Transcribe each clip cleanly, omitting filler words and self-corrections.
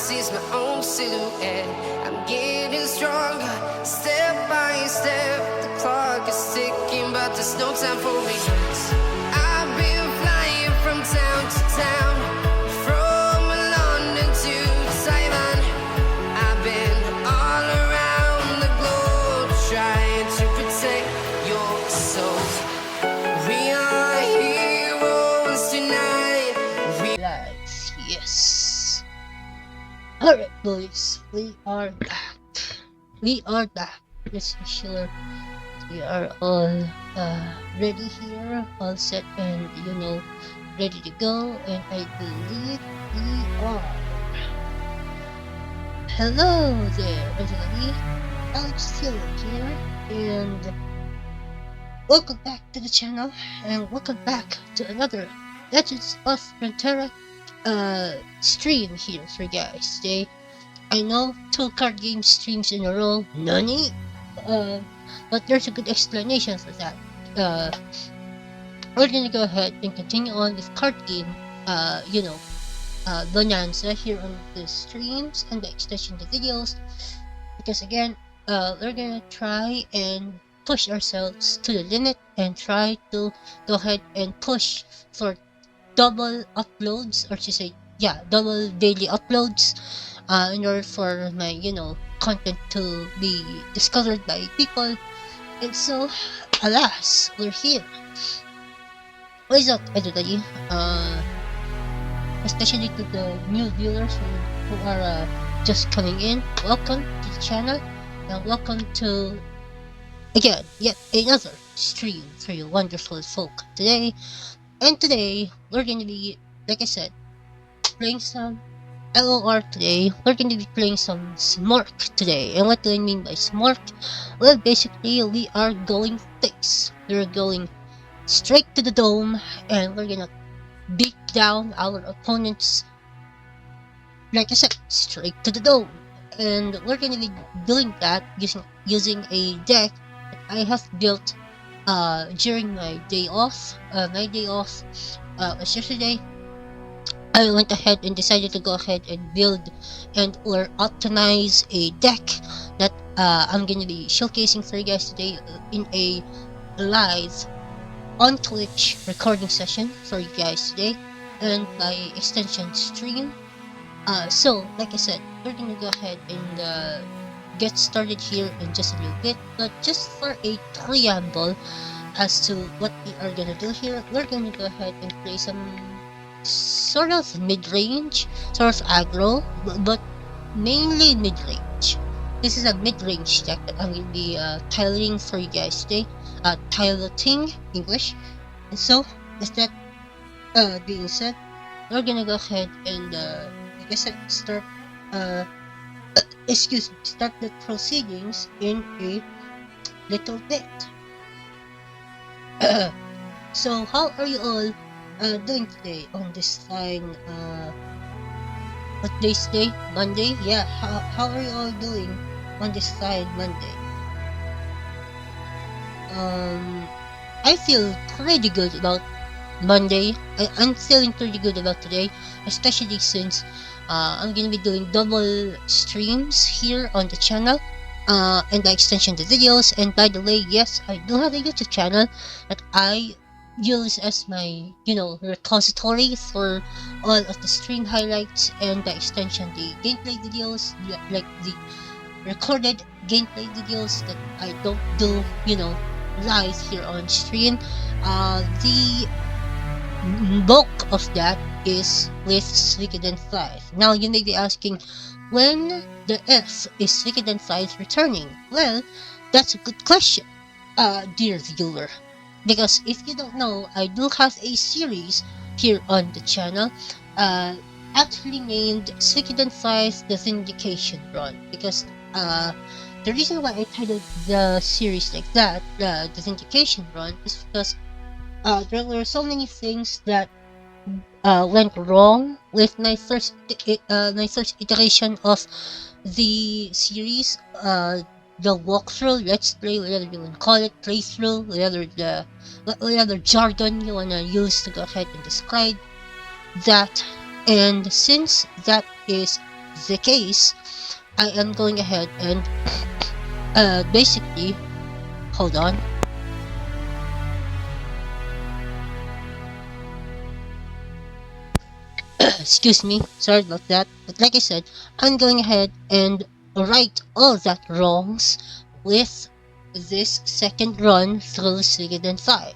sees my own silhouette. I'm getting stronger, step by step. The clock is ticking, but there's no time for regrets. I've been flying from town to town, from London to Taiwan. I've been all around the globe trying to protect your soul. We are heroes tonight. Life, yes. Alright, boys, we are back. We are back. Let's be sure we are all ready here, all set, and ready to go. And I believe we are. Hello there, everybody. Alex Fuel here, and welcome back to the channel, and welcome back to another Legends of Runeterra stream here for you guys today. I know 2 card game streams in a row, nani? But there's a good explanation for that. We're gonna go ahead and continue on with card game, bonanza here on the streams and the extension of the videos, because again, we're gonna try and push ourselves to the limit and try to go ahead and push for double uploads, or to say, double daily uploads, in order for my, content to be discovered by people. And so, alas, we're here. What is up, everybody? Especially to the new viewers who are just coming in. Welcome to the channel, and welcome to, again, yet another stream for you wonderful folk today. And today, we're going to be, like I said, playing some LOR today. We're going to be playing some Smork today. And what do I mean by Smork? Well, basically, we are going fix. We're going straight to the dome, and we're gonna beat down our opponents, like I said, straight to the dome. And we're gonna be doing that using a deck that I have built during my day off. My day off was yesterday. I went ahead and decided to go ahead and build or optimize a deck that I'm gonna be showcasing for you guys today in a live on Twitch recording session for you guys today, and by extension stream. So like I said, we're gonna go ahead and get started here in just a little bit, but just for a preamble as to what we are gonna do here, we're gonna go ahead and play some sort of mid-range, sort of aggro, but mainly mid-range. This is a mid-range deck that I'm gonna be piloting for you guys today. Piloting English. And so, with that being said, we're gonna go ahead and like I said, start the proceedings in a little bit. So how are you all doing today on this fine what day is today? Monday? Yeah, how are you all doing on this fine Monday? I feel pretty good about Monday. I'm feeling pretty good about today, especially since I'm gonna be doing double streams here on the channel, and the extension of the videos. And by the way, yes, I do have a YouTube channel that I use as my, repository for all of the stream highlights and the extension, the gameplay videos, like the recorded gameplay videos that I don't do, live here on stream. The bulk of that is with Suikoden 5. Now you may be asking, when the F is Suikoden 5 returning? Well, that's a good question, dear viewer. Because if you don't know, I do have a series here on the channel, actually named Suikoden 5 The Vindication Run. Because the reason why I titled the series like that, the Vindication Run, is because there were so many things that went wrong with my first iteration of the series, the walkthrough, let's play, whatever you want to call it, playthrough, whatever jargon you want to use to go ahead and describe that. And since that is the case, I am going ahead and basically, hold on. Excuse me, sorry about that. But like I said, I'm going ahead and right all that wrongs with this second run through Suikoden 5.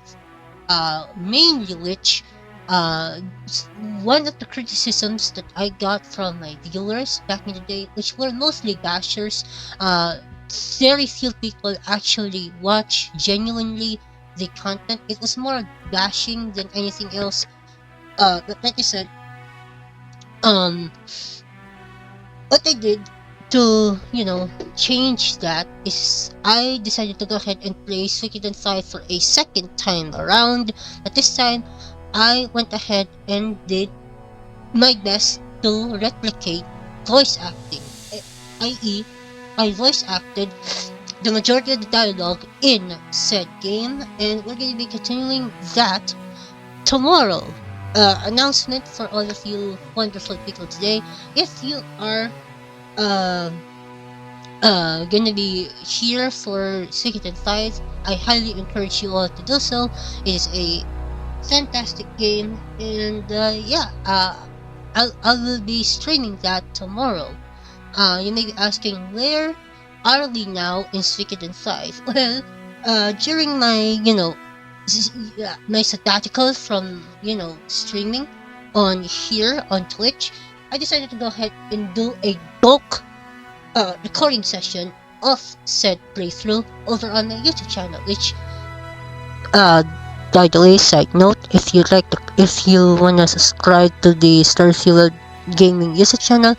Mainly which, one of the criticisms that I got from my viewers back in the day, which were mostly bashers, very few people actually watch genuinely the content. It was more bashing than anything else. But like I said, um, what I did to, change that is I decided to go ahead and play Suikoden 5 for a second time around, but this time I went ahead and did my best to replicate voice acting, i.e. I voice acted the majority of the dialogue in said game, and we're going to be continuing that tomorrow. Announcement for all of you wonderful people today. If you are gonna be here for Suikoden 5, I highly encourage you all to do so. It is a fantastic game, and I will be streaming that tomorrow. You may be asking, where are we now in Suikoden 5? Well, during my, my sabbatical from, streaming on here on Twitch, I decided to go ahead and do a bulk recording session of said playthrough over on my YouTube channel, which, by the way, side note, if you wanna subscribe to the StoryFueled Gaming YouTube channel,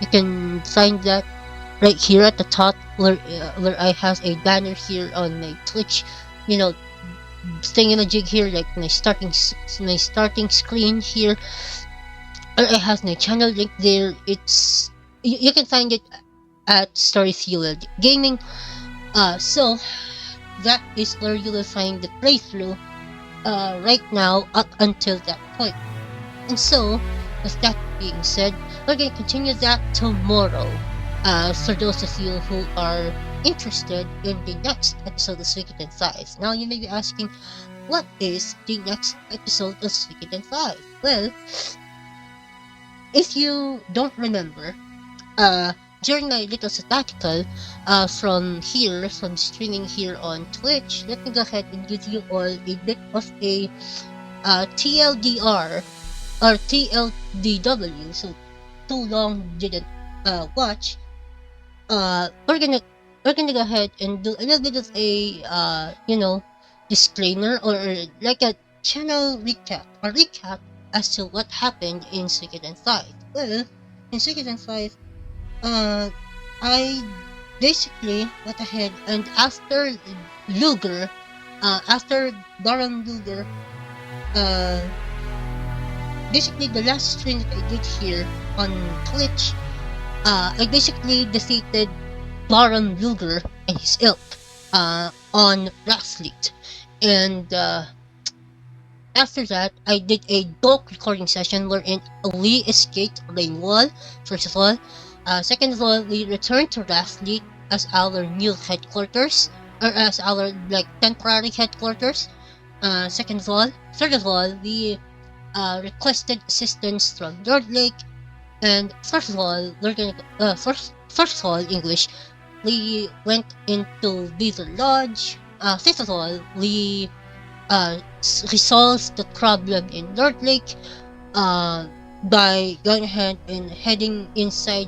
you can find that right here at the top, where I have a banner here on my Twitch, staying in a jig here, like my starting screen here, or I have my channel link there. It's you can find it at StoryFueled Gaming. So that is where you will find the playthrough right now up until that point. And so, with that being said, we're going to continue that tomorrow. For those of you who are interested in the next episode of Suikoden 5. Now you may be asking, what is the next episode of Suikoden 5? Well, if you don't remember, during my little sabbatical from streaming here on Twitch, let me go ahead and give you all a bit of a TLDR or TLDW, so too long didn't watch. We're gonna go ahead and do a little bit of a disclaimer, or like a channel recap as to what happened in Suikoden 5. Well, in Suikoden 5, I basically went ahead and after Baron Luger, basically the last stream that I did here on Twitch, I basically defeated Baron Luger and his ilk on Wrathfleet, and after that I did a bulk recording session wherein we escaped Rainwall, first of all. Second of all, we returned to Wrathfleet as our new headquarters, or as our temporary headquarters. Third of all, we requested assistance from Lord Lake, and first of all, English, we went into Beaver Lodge. Fifth of all, we resolved the problem in Lord Lake by going ahead and heading inside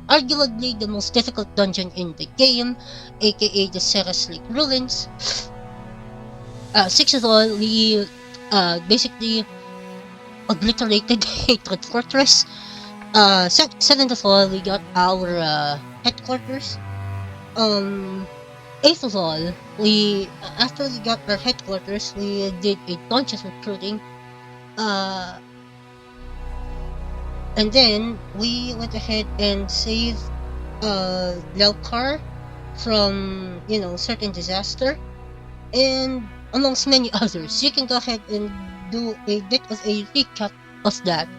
arguably the most difficult dungeon in the game, aka the Ceres Lake Ruins. Sixth of all, we basically obliterated Hatred Fortress. Seventh of all, we got our headquarters. Eighth of all, we after we got our headquarters, we did a bunch of recruiting. And then we went ahead and saved Laukar from certain disaster, and amongst many others. You can go ahead and do a bit of a recap of that.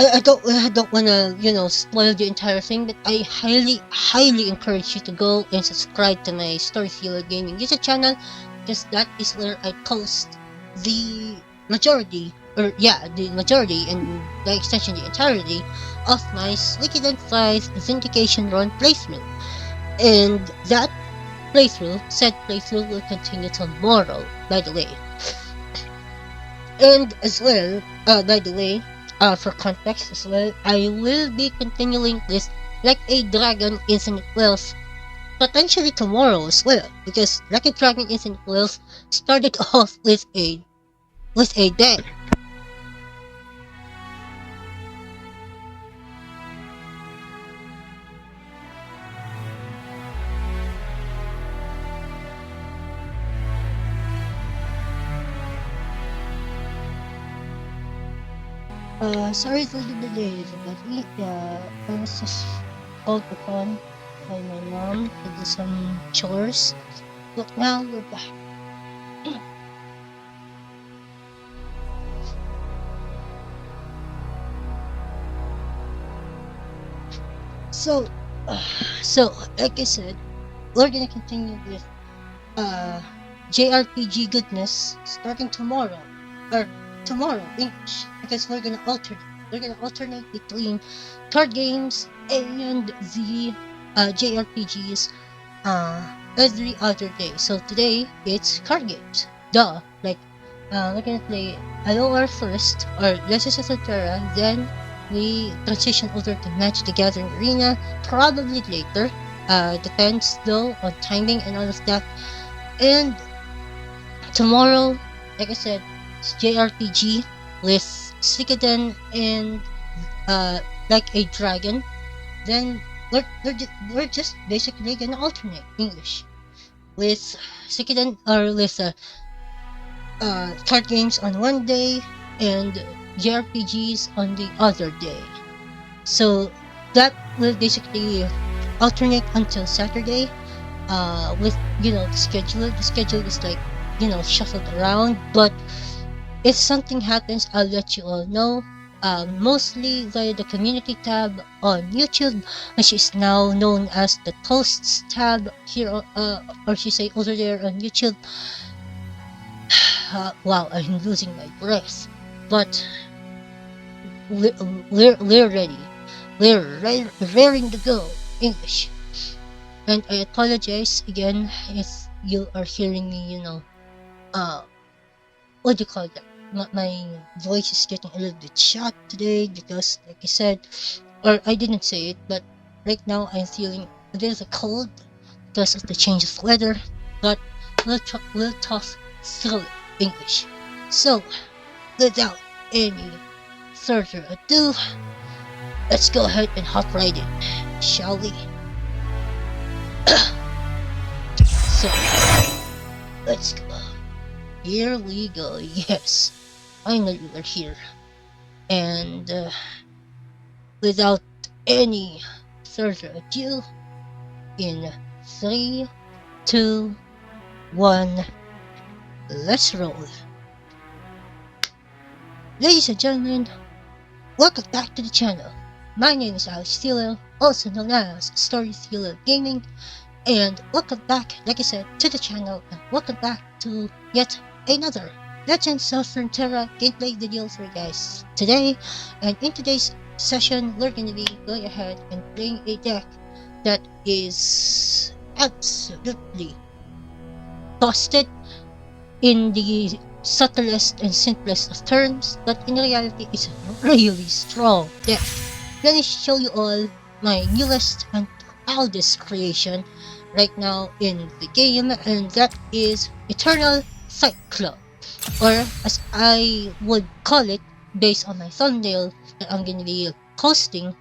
I don't wanna, spoil the entire thing, but I highly encourage you to go and subscribe to my StoryFueled Gaming YouTube channel, because that is where I post the majority, and the extension, the entirety of my Suikoden 5 Vindication Run playthrough. And said playthrough will continue tomorrow, by the way. And as well, by the way, for context as well, I will be continuing this like a Dragon Infinite Wealth potentially tomorrow as well, because like a Dragon Infinite Wealth started off with a deck. Sorry for the delay, everybody. I was just called upon by my mom to do some chores, but now we're back. So, like I said, we're gonna continue with JRPG goodness starting tomorrow, English, because we're gonna alternate between card games and the JRPGs every other day. So today it's card games. Duh. Like we're gonna play LOR first, or Legends of Terra, then we transition over to Magic the Gathering Arena, probably later. Depends though on timing and all of that. And tomorrow, like I said, it's JRPG with Suikoden and like a dragon. Then we're just basically gonna alternate English with Suikoden, or with card games on one day and JRPGs on the other day. So that will basically alternate until Saturday. With the schedule. The schedule is like shuffled around, but if something happens, I'll let you all know. Mostly via the community tab on YouTube, which is now known as the posts tab here, or should say over there on YouTube. Wow, I'm losing my breath, but we're ready. We're raring to go, English. And I apologize again if you are hearing me, what do you call that? My voice is getting a little bit shot today because, like I said, or I didn't say it, but right now I'm feeling a bit of a cold because of the change of weather. But we'll talk through it, English. So, without any further ado, let's go ahead and hop right in, shall we? So, let's go. Here we go. Yes, finally we're here. And without any further ado, in 3, 2, 1, let's roll. Ladies and gentlemen, welcome back to the channel. My name is Alex Fuel, also known as StoryFueled Gaming, and welcome back, like I said, to the channel, and welcome back to yet another Legends of Terra gameplay video for you guys today. And in today's session, we're going to be going ahead and playing a deck that is absolutely busted in the subtlest and simplest of terms, but in reality it's a really strong deck. Let me show you all my newest and proudest creation right now in the game, and that is Eternal Fight Club, or as I would call it based on my thumbnail that I'm going to be posting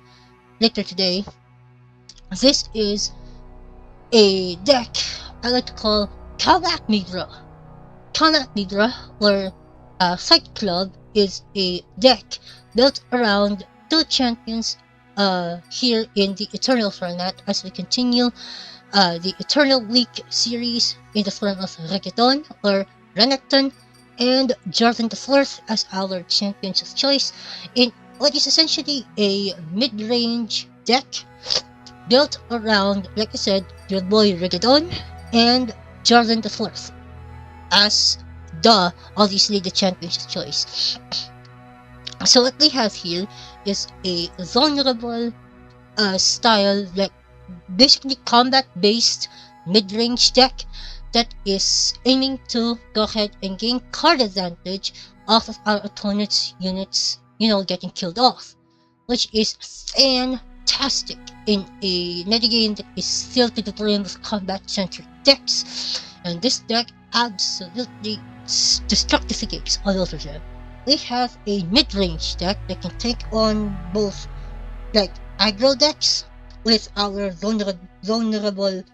later today. This is a deck I like to call Kanak Midra. Kanak Midra, or Fight Club, is a deck built around two champions here in the Eternal format as we continue the Eternal Week series in the form of REGGAETON or RENEKTON, and JARVAN the 4th as our champions of choice in what is essentially a mid-range deck built around, like I said, your boy REGGAETON and JARVAN the Fourth as obviously the champion's choice. So what we have here is a vulnerable style, like basically combat-based mid-range deck that is aiming to go ahead and gain card advantage off of our opponent's units, getting killed off, which is fantastic in a metagame that is filled to the brim with combat-centric decks, and this deck absolutely destructificates all over them. We have a mid-range deck that can take on both like aggro decks with our vulnerable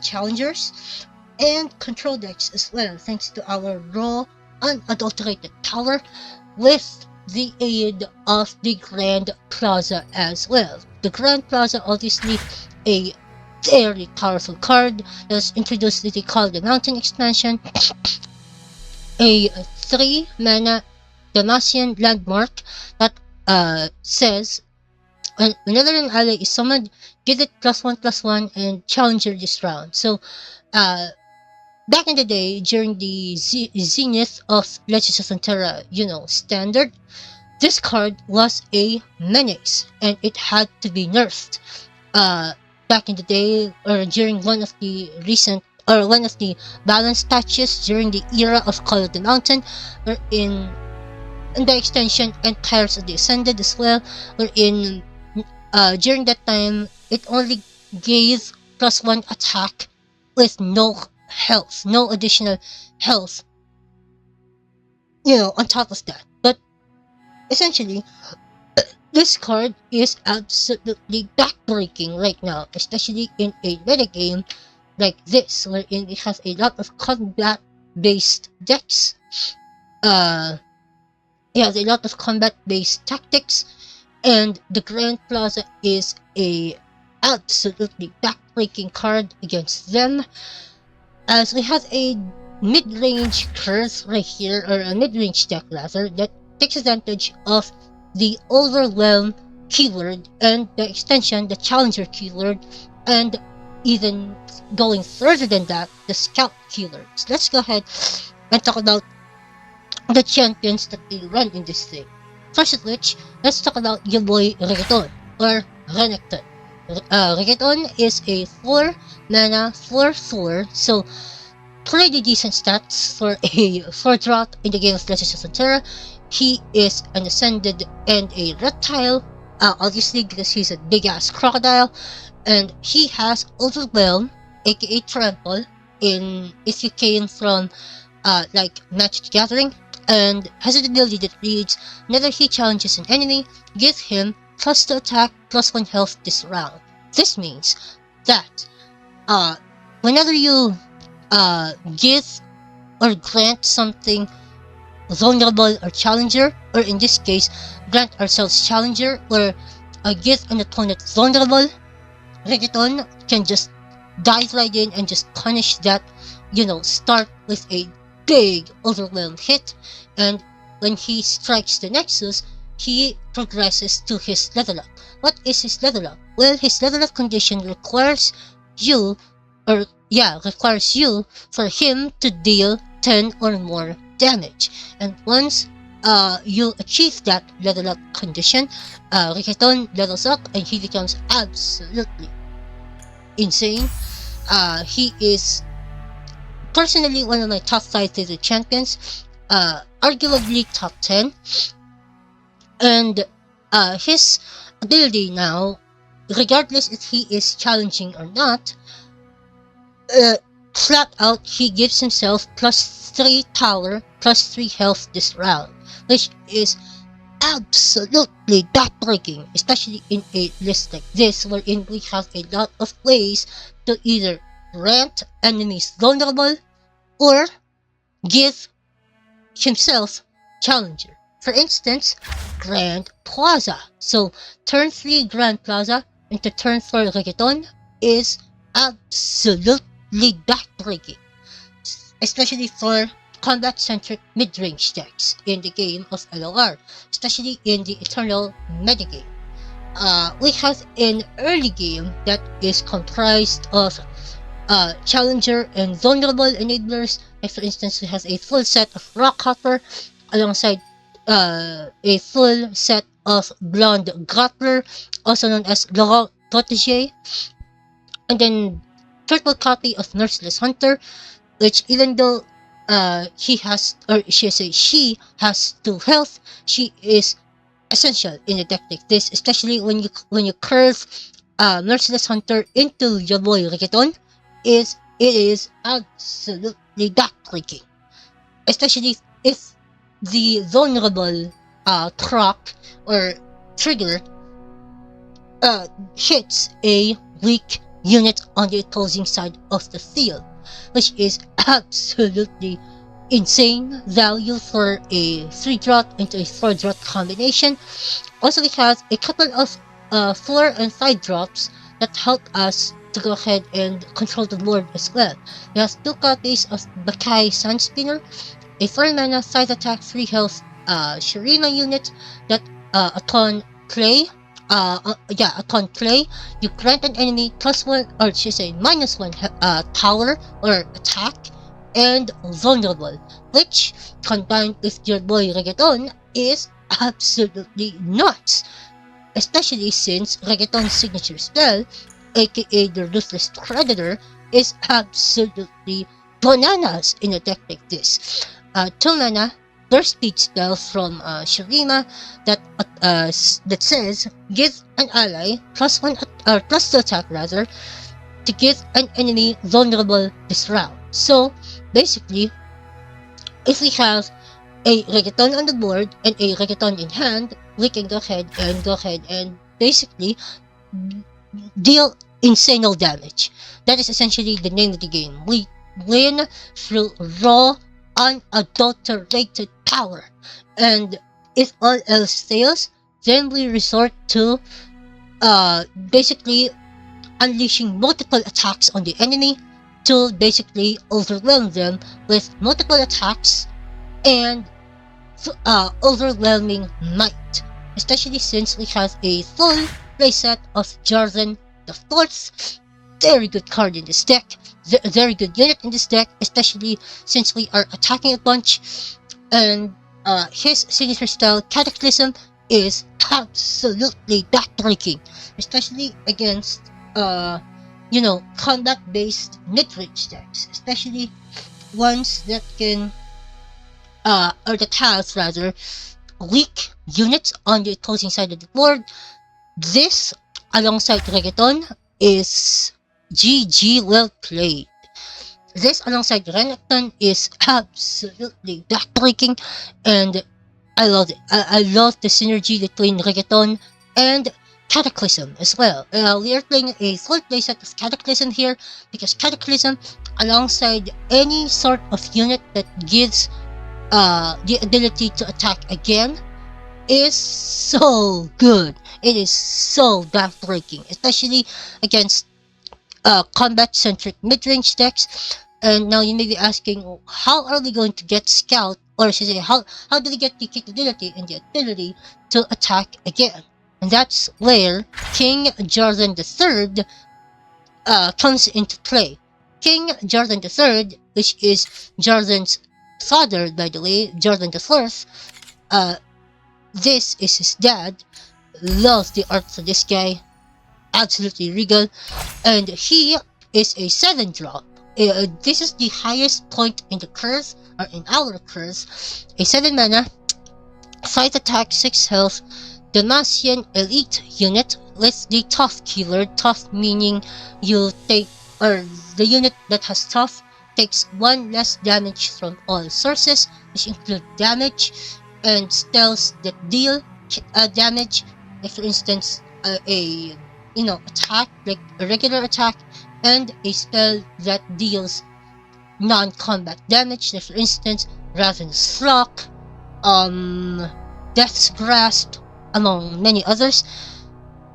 challengers and control decks as well, thanks to our raw unadulterated power with the aid of the Grand Plaza as well. The Grand Plaza, obviously a very powerful card that's introduced with the Call the Mountain expansion, a 3-mana Demacia landmark that says whenever an ally is summoned, give it +1/+1 and challenger this round. So back in the day, during the zenith of Legends of Frontera, standard, this card was a menace and it had to be nerfed. Back in the day, or during one of the balance patches during the era of Call of the Mountain, or in the extension Empires of the Ascended as well, wherein during that time it only gave +1 attack with no health, no additional health, on top of that. But essentially, this card is absolutely backbreaking right now, especially in a metagame like this, wherein it has a lot of combat-based decks. It has a lot of combat-based tactics, and the Grand Plaza is a absolutely backbreaking card against them, as we have a mid-range curse right here, or a mid-range deck rather, that takes advantage of the overwhelm keyword and the extension, the challenger keyword, and even going further than that, the scout keywords. Let's go ahead and talk about the champions that we run in this thing. First of which, let's talk about your boy REGGAETON, or RENEKTON. REGGAETON is a 4-mana 4/4, so pretty decent stats for a 4-drop in the game of Legends of Frontera. He is an Ascended and a Reptile, obviously because he's a big-ass crocodile, and he has Overwhelm, aka Trample, if you came from like Magic the Gathering, and has an ability that reads, whenever he challenges an enemy, give him +2 attack, +1 health this round. This means that whenever you give or grant something vulnerable or challenger, or in this case, grant ourselves challenger, or give an opponent vulnerable, REGGAETON can just dive right in and just punish that, start with a big overwhelm hit, and when he strikes the Nexus, he progresses to his level up. What is his level up? Well, his level up condition requires you for him to deal 10 or more damage, and once you achieve that level up condition, REGGAETON levels up and he becomes absolutely insane. He is personally one of my top 5 favorite champions, arguably top 10, and his ability now, regardless if he is challenging or not, flat out he gives himself +3 power, +3 health this round, which is absolutely backbreaking, especially in a list like this, wherein we have a lot of ways to either grant enemies vulnerable or give himself challenger. For instance, Grand Plaza. So turn 3 Grand Plaza into turn 4 REGGAETON is absolutely backbreaking, especially for combat-centric mid-range decks in the game of LOR, especially in the Eternal metagame. We have an early game that is comprised of challenger and vulnerable enablers. Like for instance, we have a full set of Rock Hopper alongside a full set of Blonde Grappler, also known as Laurent Protégé, and then triple copy of Merciless Hunter, which even though she has 2 health, she is essential in a deck like this, especially when you curve Merciless Hunter into your boy REGGAETON. It is absolutely backbreaking, especially if the vulnerable trap or trigger hits a weak unit on the opposing side of the field, which is absolutely insane value for a 3-drop into a 4-drop combination. Also, we have a couple of 4 and 5 drops that help us to go ahead and control the board as well. We have 2 copies of Bakai Sandspinner, a 4 mana 5 attack 3 health Shurima unit that upon play, you grant an enemy +1 or should say -1 power or attack and vulnerable, which combined with your boy REGGAETON is absolutely nuts, especially since REGGAETON's signature spell, aka the Ruthless Predator, is absolutely bananas in a deck like this. 2 mana burst speed spell from Shurima that says give an ally +1 or +2 attack rather to give an enemy vulnerable this round. So basically, if we have a REGGAETON on the board and a REGGAETON in hand, we can go ahead and basically deal insane damage. That is essentially the name of the game. We win through raw, unadulterated power, and if all else fails, then we resort to basically unleashing multiple attacks on the enemy to basically overwhelm them with multiple attacks and overwhelming might, especially since we have a full playset of JARVAN the 4th. Very good card in this deck, very good unit in this deck, especially since we are attacking a bunch, and his signature style Cataclysm is absolutely backbreaking, especially against combat-based mid-range decks, especially ones that can or that has rather weak units on the opposing side of the board. This alongside REGGAETON is GG well played. This alongside RENEKTON is absolutely backbreaking, and I love it. I love the synergy between REGGAETON and Cataclysm as well. We are playing a full playset of Cataclysm here because Cataclysm, alongside any sort of unit that gives the ability to attack again, is so good. It is so backbreaking, especially against combat-centric mid-range decks. And now you may be asking, how are we going to get Scout, or should I say, how do we get the capability and the ability to attack again? And that's where King JARVAN III comes into play. King JARVAN III, which is JARVAN's father, by the way, JARVAN IV, this is his dad. Loves the art for this guy, absolutely regal, and he is a 7-drop. This is the highest point in the curve, or in our curve. A 7 mana, 5 attack, 6 health, Demacia elite unit with the tough keyword. Tough meaning you take, or the unit that has tough takes 1 less damage from all sources, which include damage and spells that deal damage. Like for instance, attack, like a regular attack, and a spell that deals non-combat damage. Like for instance, Raven's Flock, Death's Grasp, among many others.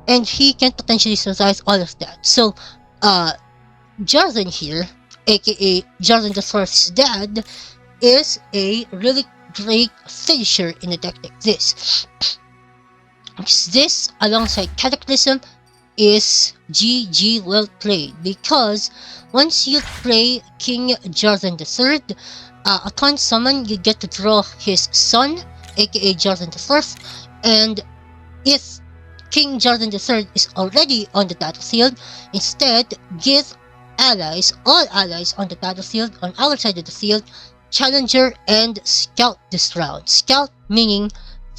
And he can potentially survive all of that. So, JARVAN here, aka JARVAN IV's dad, is a really great finisher in a deck like this. This, alongside Cataclysm, is GG well played, because once you play King JARVAN III, upon summon you get to draw his son, aka JARVAN IV, and if King JARVAN III is already on the battlefield, instead give allies, all allies on the battlefield, on our side of the field, Challenger and Scout this round. Scout meaning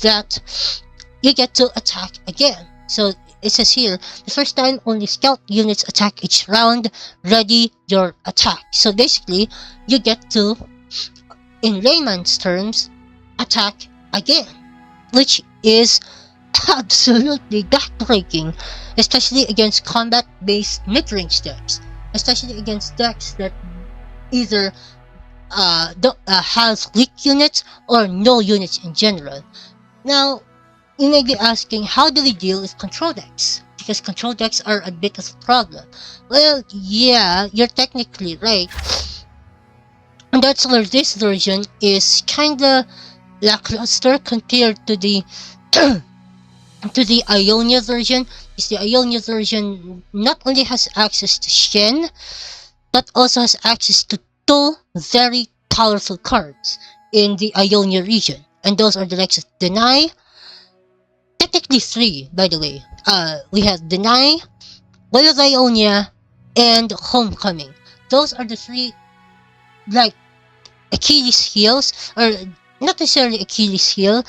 that you get to attack again. So it says here, the first time only Scout units attack each round, ready your attack. So basically, you get to, in layman's terms, attack again, which is absolutely backbreaking, especially against combat-based mid-range decks, especially against decks that either have weak units or no units in general. Now, you may be asking, how do we deal with control decks? Because control decks are a bit of a problem. Well, yeah, you're technically right. And that's where this version is kinda lackluster compared to the to the Ionia version. Because the Ionia version not only has access to Shen, but also has access to two very powerful cards in the Ionia region. And those are the likes of Deny, technically three, by the way. We have Deny, Well of Ionia, and Homecoming. Those are the three, like, Achilles heels, or not necessarily Achilles heel.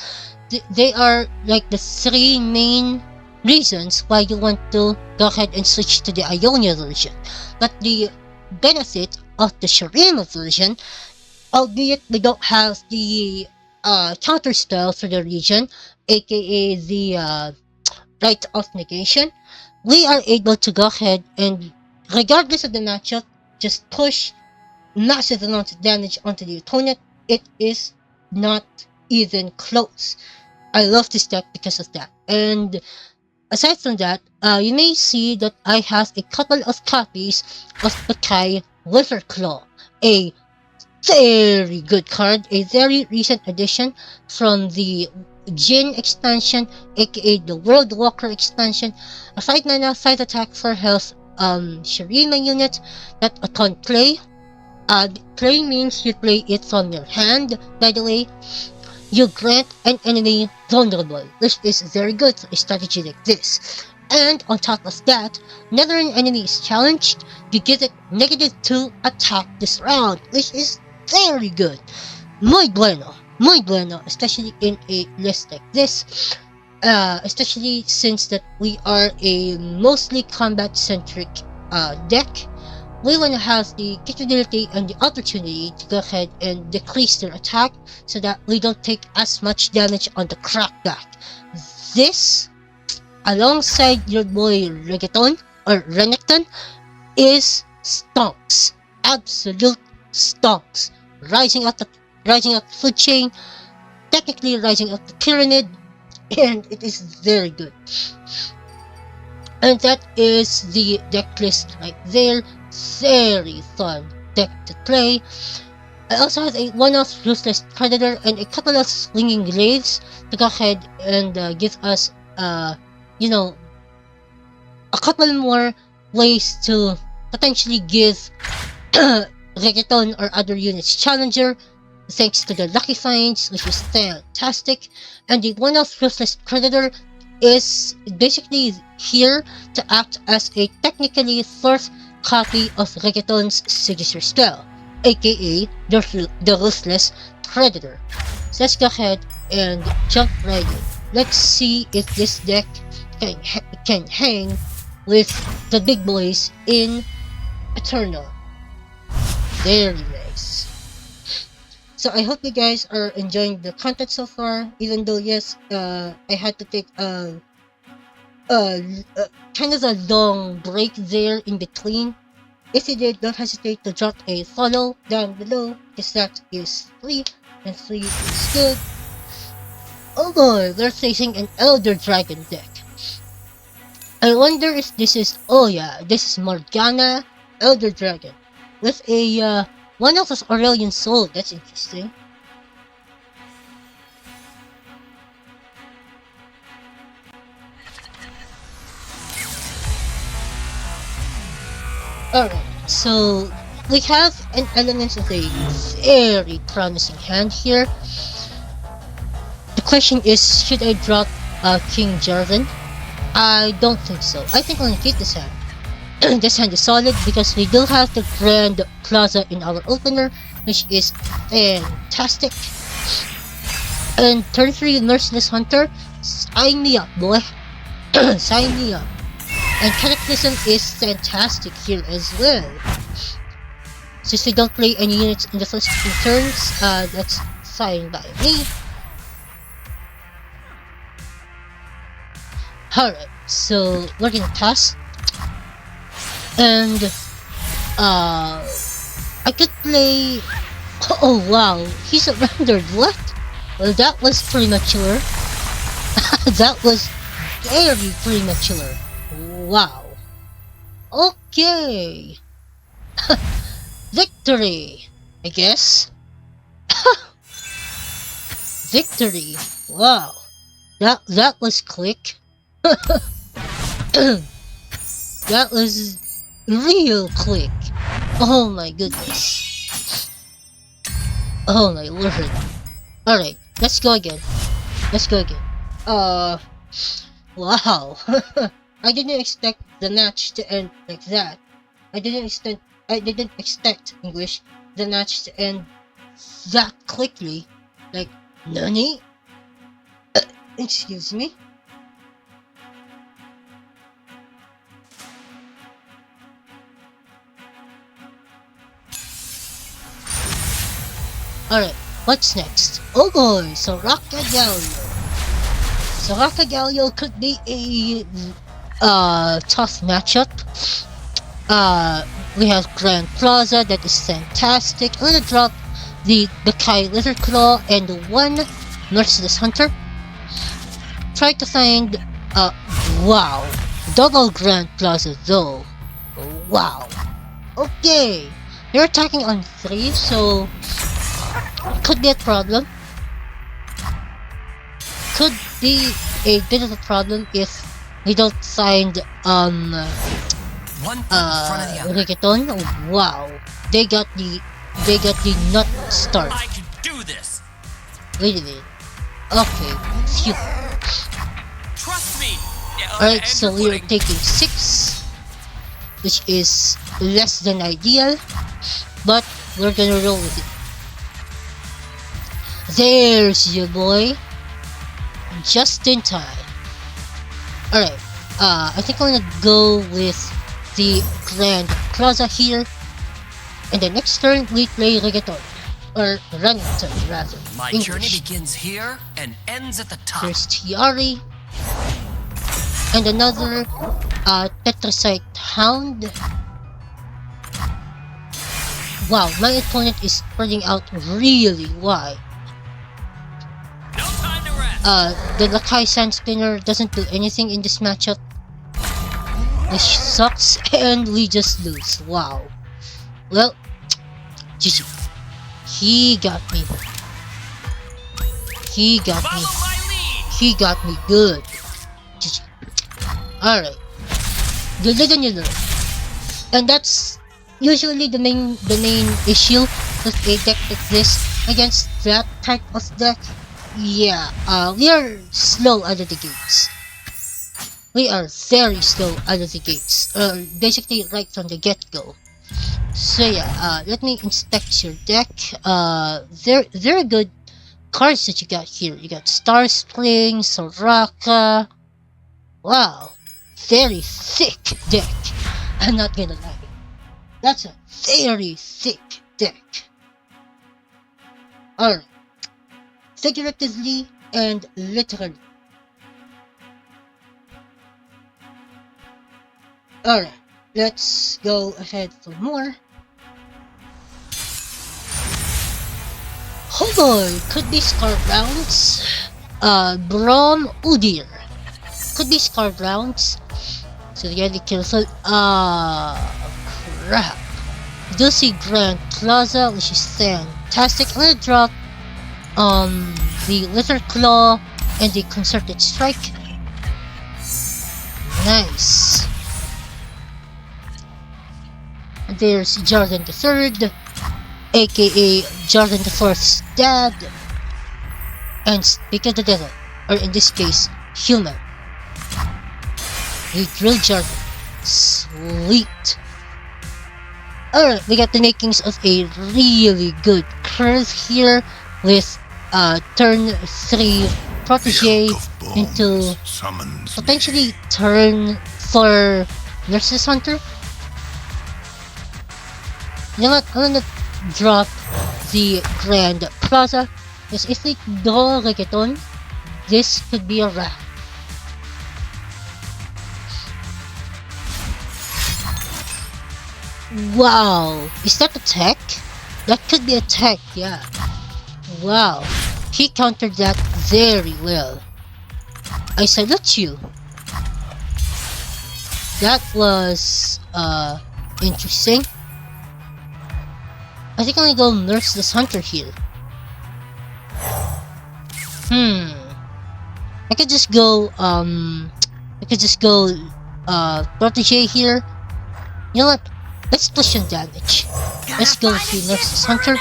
They are like the three main reasons why you want to go ahead and switch to the Ionia version. But the benefit of the Shurima version, albeit we don't have the counter spell for the region, aka the Rite of Negation, we are able to go ahead and, regardless of the matchup, just push massive amounts of damage onto the opponent. It is not even close. I love this deck because of that. And aside from that, you may see that I have a couple of copies of Bakai Witherclaw, a very good card, a very recent addition from the Jin expansion, aka the World Walker expansion. A 5 mana, 5 attack, 4 health Shurima unit that upon play, play means you play it from your hand, by the way, you grant an enemy vulnerable, which is very good for a strategy like this. And on top of that, whenever an enemy is challenged, you give it -2 attack this round, which is very good. Muy bueno, especially in a list like this. Especially since that we are a mostly combat-centric deck. We want to have the capability and the opportunity to go ahead and decrease their attack so that we don't take as much damage on the crackback. This, alongside your boy REGGAETON or RENEKTON, is stonks. Absolute stonks. Rising up the food chain, technically rising up the pyramid, and it is very good. And that is the deck list right there. Very fun deck to play. I also have a one-off Ruthless Predator and a couple of Swinging Graves to go ahead and give us, you know, a couple more ways to potentially give REGGAETON or other units Challenger, thanks to the Lucky Finds, which is fantastic. And the one-off Ruthless Predator is basically here to act as a technically fourth copy of REGGAETON's signature spell, aka the Ruthless Predator. So let's go ahead and jump right in. Let's see if this deck can hang with the big boys in Eternal. Very nice. So I hope you guys are enjoying the content so far, even though yes, I had to take kind of a long break there in between. If you did, don't hesitate to drop a follow down below, because that is free, and free is good. Oh boy, we're facing an Elder Dragon deck. I wonder if this is, oh yeah, this is Morgana Elder Dragon, with a One of us Aurelian Soul, that's interesting. Alright, so we have an element of a very promising hand here. The question is, should I drop King JARVAN? I don't think so. I think I'm gonna keep this hand. This hand is solid because we do have the Grand Plaza in our opener, which is fantastic. And turn 3 Merciless Hunter, sign me up, boy. Sign me up. And Cataclysm is fantastic here as well. Since we don't play any units in the first 2 turns, that's fine by me. Alright, so we're gonna pass. And I could play. Oh wow, he surrendered. What? Well, that was premature. That was very premature. Wow. Okay. Victory, I guess. Victory. Wow. That was quick. That was real quick. Oh my goodness. Oh my lord. Alright, let's go again. Let's go again. Wow. I didn't expect the match to end like that. I didn't expect English the match to end that quickly. Like, nani? Excuse me? Alright, what's next? Oh boy, Soraka Galio. Soraka Galio could be a tough matchup. We have Grand Plaza, that is fantastic. I'm gonna drop the Kai Lizard Claw and 1 Merciless Hunter. Try to find wow. Double Grand Plaza though. Wow. Okay. You're attacking on 3, so could be a problem. Could be a bit of a problem if we don't find REGGAETON. Oh, wow. They got the nut start. I can do this. Wait a minute. Okay. Phew. Trust me. Alright, so we are taking 6, which is less than ideal, but we're gonna roll with it. There's your boy. Just in time. Alright, I think I'm gonna go with the Grand Plaza here. And the next turn we play REGGAETON. Or RENEKTON rather. My English. journey begins here and ends at the top. There's Tiari. And another Tetrasite Hound. Wow, my opponent is spreading out really wide. No time to rest. The Lakai Sand Spinner doesn't do anything in this matchup. This sucks and we just lose. Wow. Well, GG. He got me. He got me. Follow my lead. He got me good. GG. Alright. Good than you learn. And that's usually the main issue with a deck like this against that type of deck. Yeah, we are slow out of the gates. We are very slow out of the gates. Basically right from the get-go. So yeah, let me inspect your deck. Very good cards that you got here. You got Star Spring, Soraka. Wow, very thick deck. I'm not gonna lie. That's a very thick deck. Alright. Figuratively and literally. Alright, let's go ahead for more. Oh boy, could be Scar Rounds. Brom Udir. Could be Scar Rounds. So you gotta be careful. Crap. You do see Grand Plaza, which is fantastic. I'm gonna drop the Lizard Claw and the Concerted Strike. Nice. And there's Jarvan the Third, aka Jarvan the Fourth's dad, and Speak of the Devil, or in this case, human. We drill Jarvan. Sweet. Alright, we got the makings of a really good curve here with turn 3 Protege into potentially turn 4 Nurses Hunter. You know what, I'm gonna drop the Grand Plaza, because if we draw Reggaeton, this could be a wrap. Wow, is that a tech? That could be a tech, yeah. Wow, he countered that very well. I salute you. That was interesting. I think I'm gonna go nurse this hunter here. I could just go Protege here. You know what? Let's push on damage. Let's go to nurse this hunter.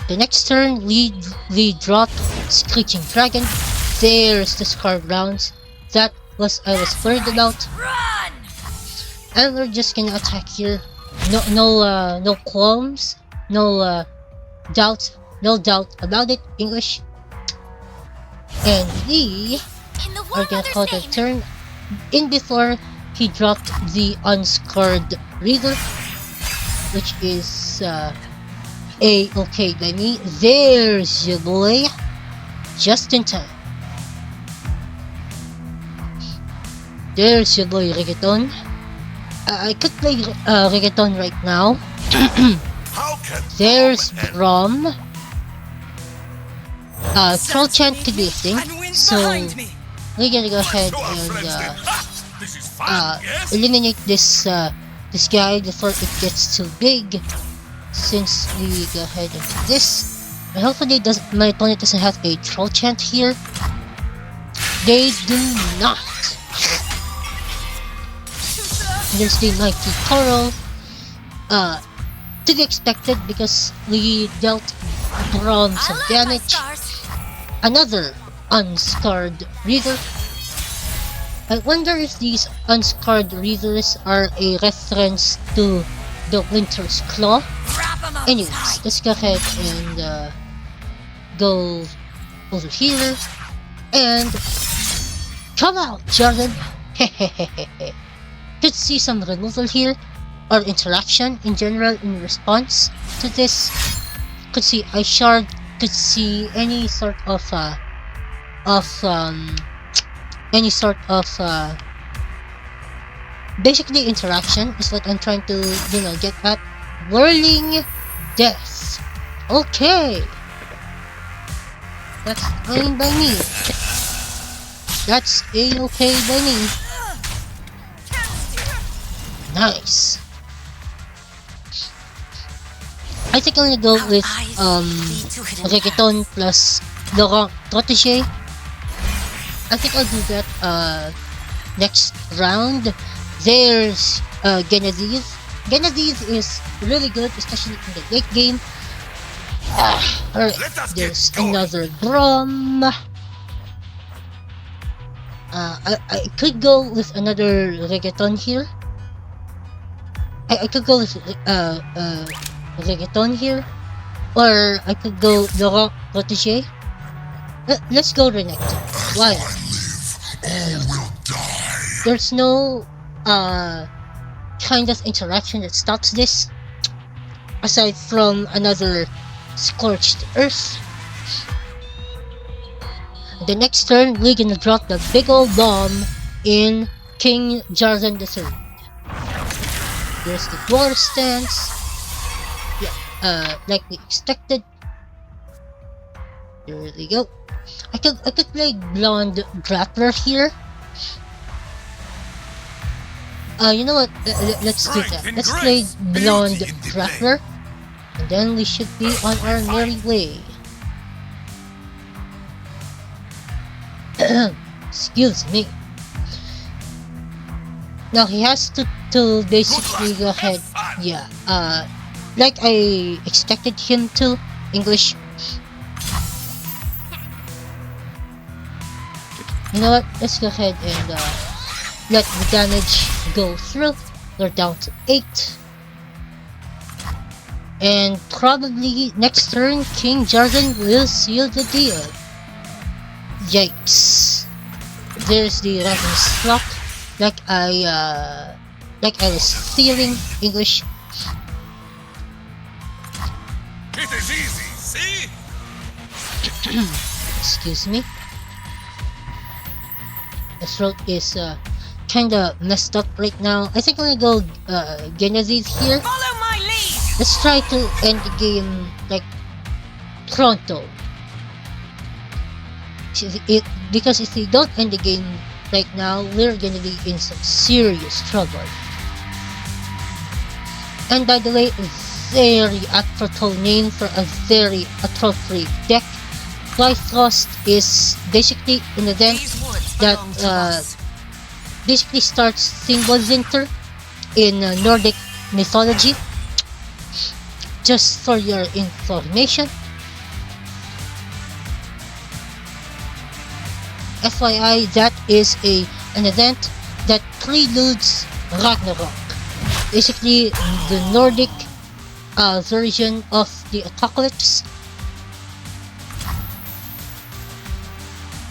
The next turn we drop Screeching Dragon. There's the Scarred Rounds. That was I was worried about. And we're just gonna attack here. No qualms, no doubt about it. English. And we are gonna call the turn in before he dropped the Unscarred Reader, which is a-okay by me. There's your boy, just in time. There's your boy Reggaeton. I could play Reggaeton right now. There's Brom. Troll Chant could be a thing, so we're gonna go ahead and eliminate this this guy before it gets too big. Since we go ahead and do this, and hopefully my opponent doesn't have a Troll Chant here. They do not. There's the Mighty Coral. To be expected because we dealt Brom some damage. Another Unscarred Reader. I wonder if these Unscarred Readers are a reference to the Winter's Claw. Anyways, let's go ahead and go over here and come out, Jarvan. Hehehehe. Could see some removal here or interaction in general in response to this. Could see Ice Shard. Could see any sort of basically interaction is what I'm trying to get at. Whirling Death. Okay, that's fine by me. That's a-okay by me. Nice. I think I'm gonna go with Reggaeton plus Laurent Protege. I think I'll do that next round. There's Genadiz. Genadiz is really good, especially in the late game. Alright, there's another Brom. I could go with another Reggaeton here. I could go with Reggaeton here, or I could go Laurent Protege. Let's go RENEKTON. Why? There's no kind of interaction that stops this, aside from another Scorched Earth. The next turn, we're gonna drop the big old bomb in King Jarvan III. There's the Dwarf stance. Yeah, like we expected. There we go. I could play Blonde Grappler here. You know what? Let's do that. Let's play Blonde Traveler, and then we should be on our merry way. Excuse me. Now he has to basically go ahead. Yeah. Like I expected him to. English. You know what? Let's go ahead and let the damage go through. We're down to 8. And probably next turn, King JARVAN will seal the deal. Yikes. There's the Raven's Flock. Like I was stealing English. It is easy, see? Excuse me. The throat is kinda messed up right now. I think I'm gonna go Genesis here. Follow my lead. Let's try to end the game like pronto. Because if we don't end the game right now, we're gonna be in some serious trouble. And by the way, very apropos name for a very appropriate deck. Bifrost is basically an event that basically starts Winter in Nordic mythology. Just for your information. FYI, that is an event that preludes Ragnarok. Basically, the Nordic version of the apocalypse.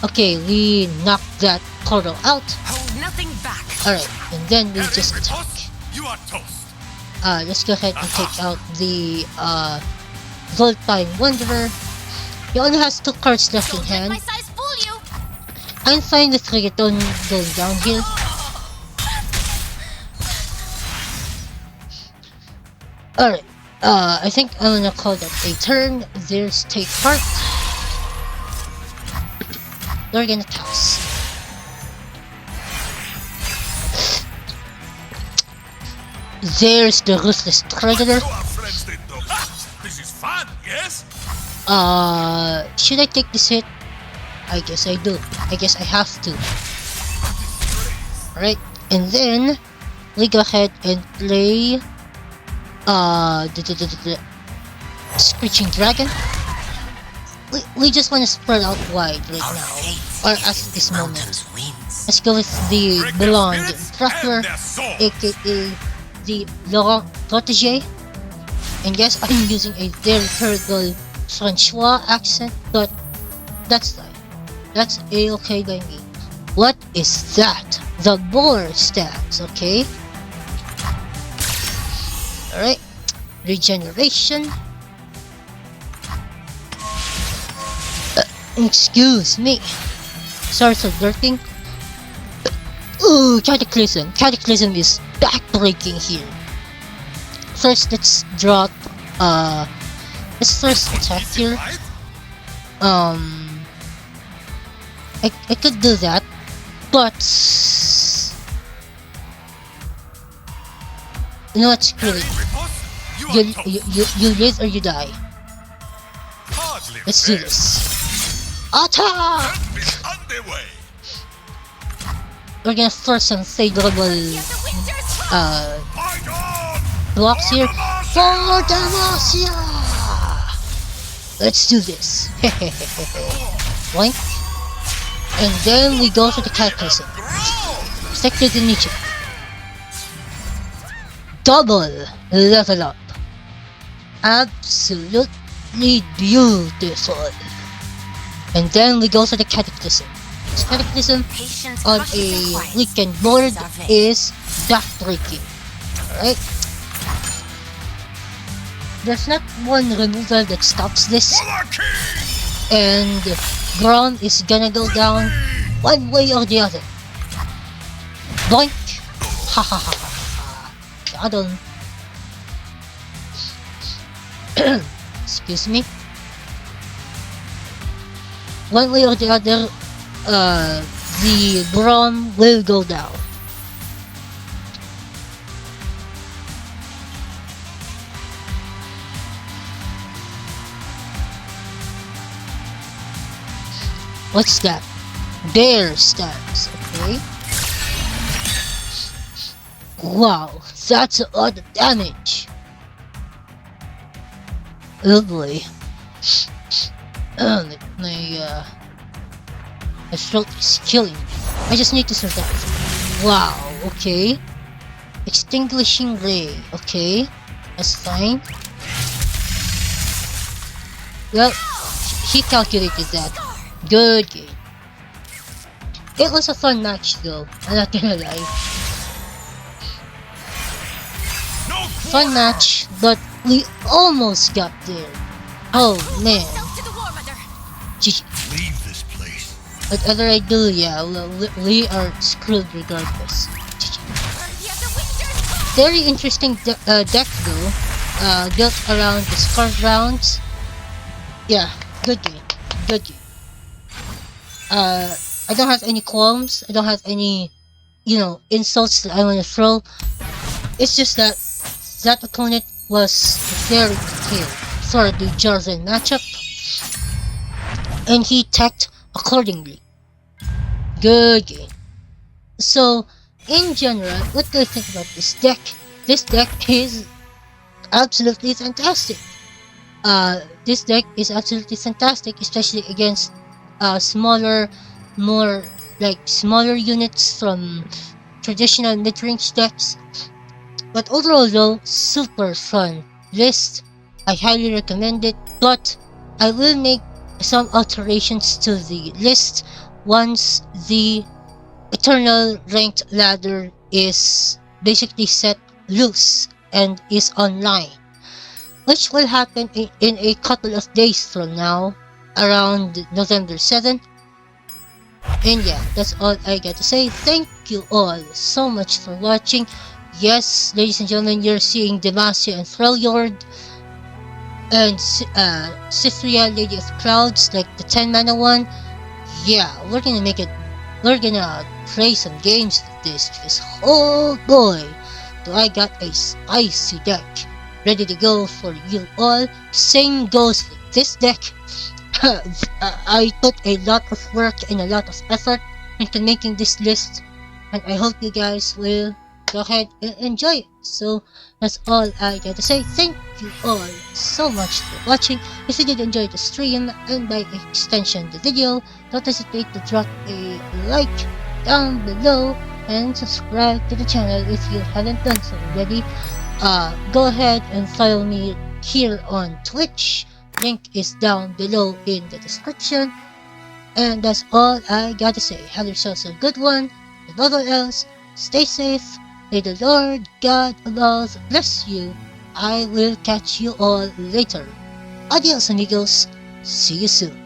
Okay, we knocked that portal out. Hold nothing back. Alright, and then we just attack. You are toast. Let's go ahead and take out the Voltime Wanderer. He only has 2 cards left in hand. My size fool you. I'm fine with REGGAETON going down here. Alright, I think I'm gonna call that a turn. There's Take Heart. We're gonna toss. There's the Ruthless Predator. This is fun, yes? Should I take this hit? I guess I do. I guess I have to. Alright, and then we go ahead and play the Screeching Dragon. We just want to spread out wide right now, or at this moment. Let's go with the Blonde Traveler, aka the Laurent Protégé. And yes, I'm using a very terrible Francois accent, but that's fine. That's a-okay by me. What is that? The boar stance, okay? Alright. Regeneration. Excuse me. Sorry for blurting. Ooh, Cataclysm. Cataclysm is backbreaking here. First, let's drop, let's first attack here. I could do that, but you know what's screw it. You live or you die. Let's do this. Attack! We're gonna force some favorable blocks here for Demacia! Let's do this. Boink. And then we go to the Cataclysm. Sector to Nietzsche. Double level up. Absolutely beautiful. And then we go to the Cataclysm. This Cataclysm on a weekend board is backbreaking. Alright. There's not one removal that stops this. And Grom is gonna go down one way or the other. Boink! Ha ha ha ha. Got on. Excuse me. One way or the other, the Grom will go down. What's that? Bear stance, okay. Wow, that's a lot of damage. Oh boy. My throat is killing me. I just need to survive. Wow, okay. Extinguishing ray, okay. That's fine. Well, he calculated that. Good game. It was a fun match though, I'm not gonna lie. Fun match, but we almost got there. Oh man. GG. Leave this place. Whatever I do, yeah, we are screwed regardless. GG. Very interesting deck though, built around the scarred rounds. Yeah, good game, good game. I don't have any qualms, I don't have any, insults that I want to throw. It's just that that opponent was very prepared for the JARVAN matchup, and he teched accordingly. Good game. So, in general, what do I think about this deck? This deck is absolutely fantastic. This deck is absolutely fantastic, especially against smaller units from traditional mid-range decks. But overall though, super fun list. I highly recommend it, but I will make some alterations to the list once the Eternal Ranked ladder is basically set loose and is online, which will happen in a couple of days from now, around November 7th. And yeah, that's all I got to say. Thank you all so much for watching. Yes, ladies and gentlemen, you're seeing Demacia and Freljord and Cythria, Lady of Clouds, like the 10 mana one. Yeah, we're gonna play some games with this, because oh boy, do I got a spicy deck ready to go for you all. Same goes with this deck. I put a lot of work and a lot of effort into making this list, and I hope you guys will go ahead and enjoy it. So that's all I got to say. Thank you all so much for watching. If you did enjoy the stream, and by extension the video, don't hesitate to drop a like down below and subscribe to the channel if you haven't done so already. Go ahead and follow me here on Twitch. Link is down below in the description. And that's all I gotta say. Have yourselves a good one. Above all else, stay safe. May the Lord God above bless you. I will catch you all later. Adios amigos. See you soon.